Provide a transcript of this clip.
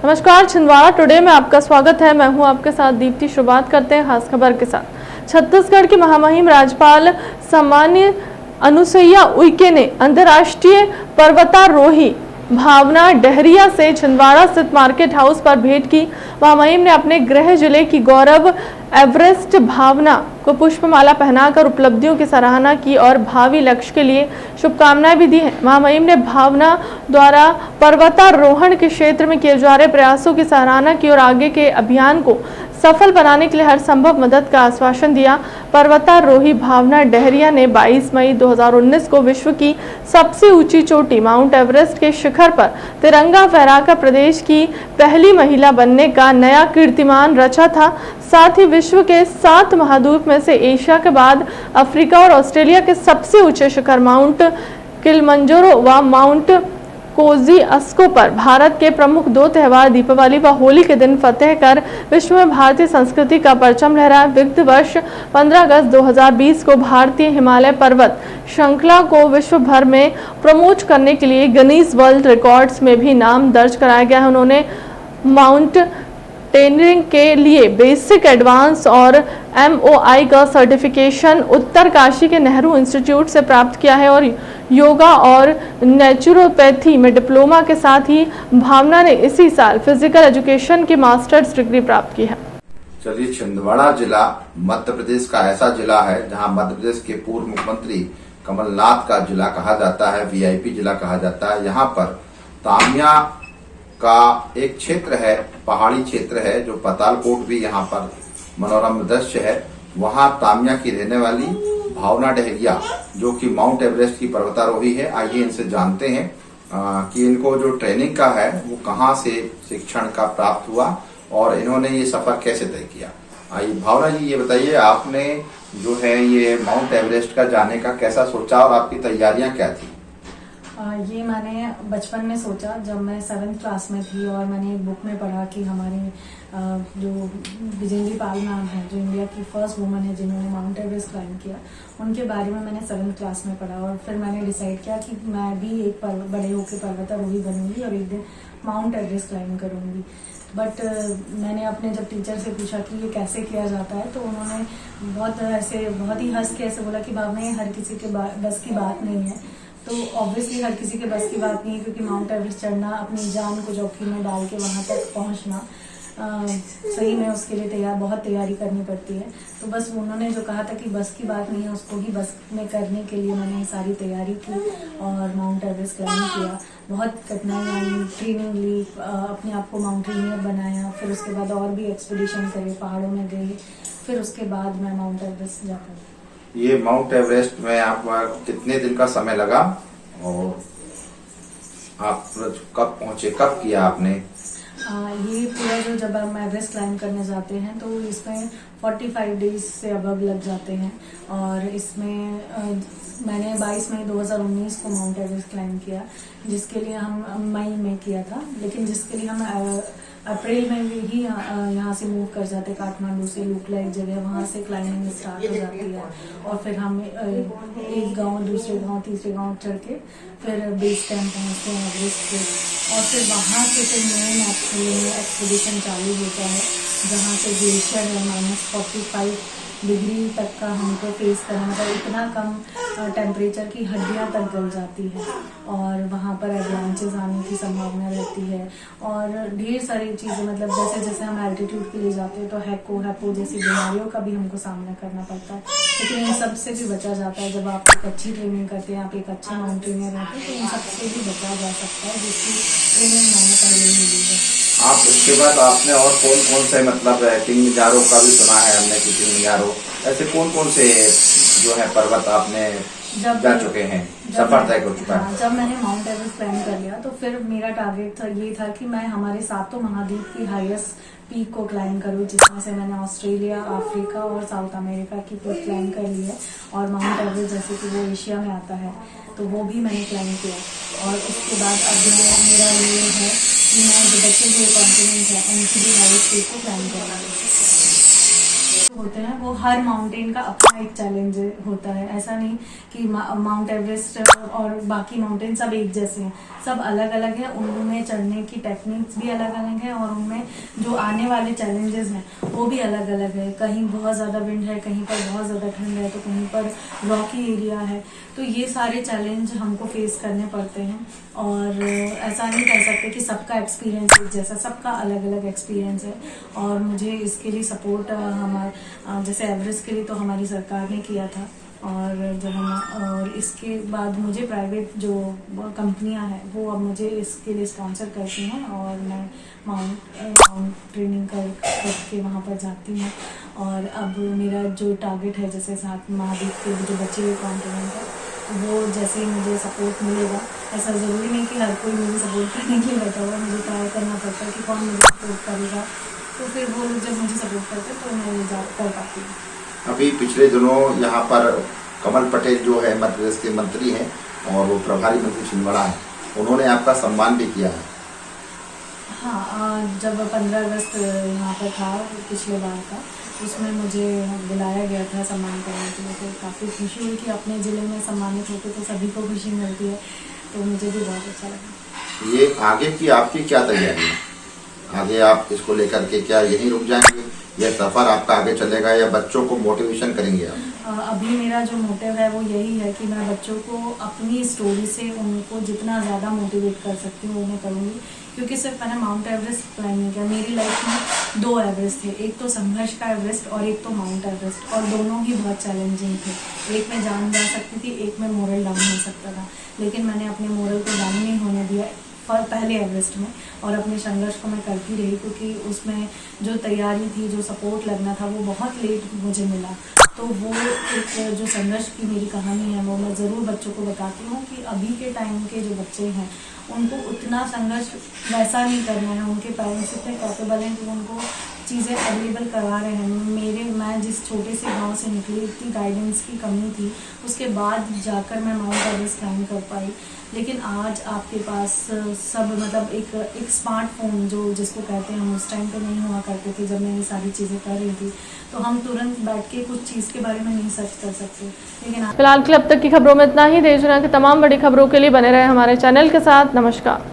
नमस्कार, छिंदवाड़ा टुडे में आपका स्वागत है। मैं हूं आपके साथ दीप्ति। शुरुआत करते हैं खास खबर के साथ। छत्तीसगढ़ की महामहिम राज्यपाल सामान्य अनुसुईया उइके ने अंतर्राष्ट्रीय पर्वतारोही भावना डहरिया से छिंदवाड़ा स्थित मार्केट हाउस पर भेंट की। महामहिम ने अपने गृह जिले की गौरव एवरेस्ट भावना को पुष्पमाला पहनाकर उपलब्धियों की सराहना की और भावी लक्ष्य के लिए शुभकामनाएं भी दी हैं। महामहिम ने भावना द्वारा पर्वतारोहण के क्षेत्र में किए जा रहे प्रयासों की सराहना की और आगे के अभियान को सफल बनाने के लिए हर संभव मदद का आश्वासन दिया। पर्वतारोही भावना डहरिया ने 22 मई 2019 को विश्व की सबसे ऊंची चोटी माउंट एवरेस्ट के शिखर पर तिरंगा फहराकर प्रदेश की पहली महिला बनने का नया कीर्तिमान रचा था। साथ ही विश्व के 7 महाद्वीप में से एशिया के बाद अफ्रीका और ऑस्ट्रेलिया के सबसे ऊंचे शिखर माउंट किलिमंजारो व माउंट कोज़िकोड पर भारत के प्रमुख 2 त्योहार दीपावली व होली के दिन फतेह कर विश्व में भारतीय संस्कृति का परचम लहराया। विगत वर्ष 15 अगस्त 2020 को भारतीय हिमालय पर्वत श्रृंखला को विश्व भर में प्रमोट करने के लिए गिनीज वर्ल्ड रिकॉर्ड्स में भी नाम दर्ज कराया गया है। उन्होंने माउंटेनियरिंग के लिए बेसिक, एडवांस और MOI का सर्टिफिकेशन उत्तरकाशी के नेहरू इंस्टीट्यूट से प्राप्त किया है और योगा और नेचुरोपैथी में डिप्लोमा के साथ ही भावना ने इसी साल फिजिकल एजुकेशन की मास्टर्स डिग्री प्राप्त की है। चलिए, छिंदवाड़ा जिला मध्य प्रदेश का ऐसा जिला है जहां मध्य प्रदेश के पूर्व मुख्यमंत्री कमलनाथ का जिला कहा जाता है, VIP जिला कहा जाता है। यहाँ पर तामिया का एक क्षेत्र है, पहाड़ी क्षेत्र है, जो पातालकोट भी यहाँ पर मनोरम दृश्य है। वहाँ तामिया की रहने वाली भावना डहरिया, जो कि माउंट एवरेस्ट की पर्वतारोही है। आइए इनसे जानते हैं कि इनको जो ट्रेनिंग का है वो कहाँ से शिक्षण का प्राप्त हुआ और इन्होंने ये सफर कैसे तय किया। आइए भावना जी, ये बताइए, आपने जो है ये माउंट एवरेस्ट का जाने का कैसा सोचा और आपकी तैयारियां क्या थी? ये मैंने बचपन में सोचा जब मैं 7th क्लास में थी और मैंने एक बुक में पढ़ा कि हमारे जो विजेंद्री पाल मैम है, जो इंडिया की फर्स्ट वुमन है जिन्होंने माउंट एवरेस्ट क्लाइंब किया, उनके बारे में मैंने 7th क्लास में पढ़ा और फिर मैंने डिसाइड किया कि मैं भी एक बड़े होकर पर्वतारोही बनूंगी और एक दिन माउंट एवरेस्ट क्लाइंब करूंगी। बट मैंने अपने जब टीचर से पूछा कि ये कैसे किया जाता है तो उन्होंने बहुत ही हंस के ऐसे बोला कि भावना ये हर किसी के बस की बात नहीं है। तो ऑब्वियसली हर किसी के बस की बात नहीं है, क्योंकि माउंट एवरेस्ट चढ़ना, अपनी जान को जोखिम में डाल के वहां तक पहुंचना सही में उसके लिए बहुत तैयारी करनी पड़ती है। तो बस उन्होंने जो कहा था कि बस की बात नहीं है, उसको ही बस में करने के लिए मैंने सारी तैयारी की और माउंट एवरेस्ट क्लाइंब किया। बहुत कठिनाई आई, ट्रेनिंग ली, अपने आप को माउंटेनियर बनाया, फिर उसके बाद और भी एक्सपीडिशन करे, पहाड़ों में गई, फिर उसके बाद मैं माउंट एवरेस्ट जाकर। ये माउंट एवरेस्ट में आप कितने दिन का समय लगा और आप कब पहुंचे, कब किया आपने? ये पूरा जो जब हम एवरेस्ट क्लाइंब करने जाते हैं तो इसमें 45 डेज से अबव लग जाते हैं और इसमें मैंने 22 मई 2019 को माउंट एवरेस्ट क्लाइंब किया, जिसके लिए हम मई में किया था, लेकिन जिसके लिए हम अप्रैल में ही यहाँ से मूव कर जाते। काठमांडू से लुकला एक जगह, वहां से क्लाइंबिंग स्टार्ट हो जाती है और फिर हम एक गांव, दूसरे गांव, तीसरे गांव चढ़ के फिर बेस कैंप पहुंचते हैं एवरेस्ट पे और फिर वहां से फिर मेन एक्सपीडिशन चालू होता है, जहाँ से ग्लेशियर है -45 डिग्री तक का हमको फेस करना, मतलब इतना कम टेम्परेचर की हड्डियां तक गल जाती है और वहाँ पर एवलांचेस आने की संभावना रहती है और ढेर सारी चीजें, मतलब जैसे जैसे हम एल्टीट्यूड के लिए जाते हैं तो हैपो जैसी बीमारियों का भी हमको सामना करना पड़ता है, लेकिन इन सब से भी बचा जाता है। जब आप एक अच्छी ट्रेनिंग करते हैं, आप एक अच्छे माउंटेनियर रहते हैं, तो इन सब से भी बचा जा सकता है, जिसकी ट्रेनिंग मैंने पहले ही ली है। आप उसके बाद आपने और कौन कौन से, मतलब किलिमंजारो का भी सुना है हमने कि किलिमंजारो, ऐसे कौन कौन से जो है पर्वत आपने जा चुके हैं, सफर तय हो चुका है? जब मैंने माउंट एवरेस्ट क्लाइंब कर लिया तो फिर मेरा टारगेट ये था कि मैं हमारे 7 महाद्वीप की हाईएस्ट पीक को क्लाइंब करूँ, जिसमें से मैंने ऑस्ट्रेलिया, अफ्रीका और साउथ अमेरिका की पीक क्लाइंब कर ली है और माउंट एवरेस्ट जैसे कि वो एशिया में आता है तो वो भी मैंने क्लाइंब किया। और उसके बाद अब मेरा ये है कि मैं जो बच्चे हुए कॉन्टिनेंट है उनकी भी हाईएस्ट पीक को क्लाइंब करना है। होते हैं वो हर माउंटेन का अपना एक चैलेंज होता है। ऐसा नहीं कि माउंट एवरेस्ट और बाकी माउंटेन सब एक जैसे हैं, सब अलग अलग है। उनमें चढ़ने की टेक्निक्स भी अलग अलग है और उनमें जो आने वाले चैलेंजेस हैं वो भी अलग अलग है। कहीं बहुत ज़्यादा विंड है, कहीं पर बहुत ज़्यादा ठंड है, तो कहीं पर रॉकी एरिया है। तो ये सारे चैलेंज हमको फेस करने पड़ते हैं और ऐसा नहीं कह सकते कि सबका एक्सपीरियंस एक जैसा, सबका अलग अलग एक्सपीरियंस है। और मुझे इसके लिए सपोर्ट जैसे एवरेस्ट के लिए तो हमारी सरकार ने किया था, और जब हम और इसके बाद मुझे प्राइवेट जो कंपनियां हैं वो अब मुझे इसके लिए स्पॉन्सर करती हैं और मैं माउंट ट्रेनिंग करके वहाँ पर जाती हूँ। और अब मेरा जो टारगेट है, जैसे साथ महाद्वीप के जो बचे हुए कॉन्टिनेंट है, वो जैसे ही मुझे सपोर्ट मिलेगा, ऐसा ज़रूरी नहीं कि हर कोई मुझे सपोर्ट करने के लिए बैठा हुआ, मुझे ट्राई करना पड़ता है कि कौन मुझे सपोर्ट करेगा। तो फिर वो लोग जब मुझे सपोर्ट करते हैं तो मैं जा कर पाती हूँ। अभी पिछले दिनों यहाँ पर कमल पटेल जो है मध्य प्रदेश के मंत्री हैं और वो प्रभारी मंत्री छिंदवाड़ा है, उन्होंने आपका सम्मान भी किया है। हाँ, जब 15 अगस्त यहाँ पर था पिछले बार का, उसमें मुझे बुलाया गया था सम्मान करने के लिए, तो काफ़ी खुशी हुई कि अपने ज़िले में सम्मानित होते तो सभी को खुशी मिलती है, तो मुझे भी बहुत अच्छा लगा। ये आगे की आपकी क्या तैयारी है? आगे आप इसको लेकर के क्या यहीं रुक जाएंगे या सफ़र आपका आगे चलेगा या बच्चों को मोटिवेशन करेंगे आप? अभी मेरा जो मोटिव है वो यही है कि मैं बच्चों को अपनी स्टोरी से उनको जितना ज़्यादा मोटिवेट कर सकती हूँ वो मैं करूँगी, क्योंकि सिर्फ मैंने माउंट एवरेस्ट क्लाइंब नहीं किया, मेरी लाइफ में 2 एवरेस्ट थे, एक तो संघर्ष का एवरेस्ट और एक तो माउंट एवरेस्ट, और दोनों ही बहुत चैलेंजिंग थे। एक में जान जा सकती थी, एक में मोरल डाउन हो सकता था, लेकिन मैंने अपने मोरल को डाउन नहीं होने दिया पहले एवरेस्ट में, और अपने संघर्ष को मैं करती रही, क्योंकि उसमें जो तैयारी थी, जो सपोर्ट लगना था, वो बहुत लेट मुझे मिला। तो वो एक जो संघर्ष की मेरी कहानी है वो मैं ज़रूर बच्चों को बताती हूँ कि अभी के टाइम के जो बच्चे हैं उनको उतना संघर्ष वैसा नहीं करना है। उनके पेरेंट्स इतने कैपेबल हैं कि उनको चीज़ें अवेलेबल करवा रहे हैं। मैं जिस छोटे से गांव से निकली, इतनी गाइडेंस की कमी थी, उसके बाद जाकर मैं माउंट एवरेस्ट क्लाइंब कर पाई। लेकिन आज आपके पास सब मतलब एक स्मार्टफोन जो जिसको कहते हैं, हम उस टाइम पे नहीं हुआ करते थे जब मैं ये सारी चीज़ें कर रही थी, तो हम तुरंत बैठ के कुछ चीज़ के बारे में नहीं सर्च कर सकते। लेकिन फिलहाल के अब तक की खबरों में इतना ही। देश दुनिया की तमाम बड़ी खबरों के लिए बने रहे हमारे चैनल के साथ। नमस्कार।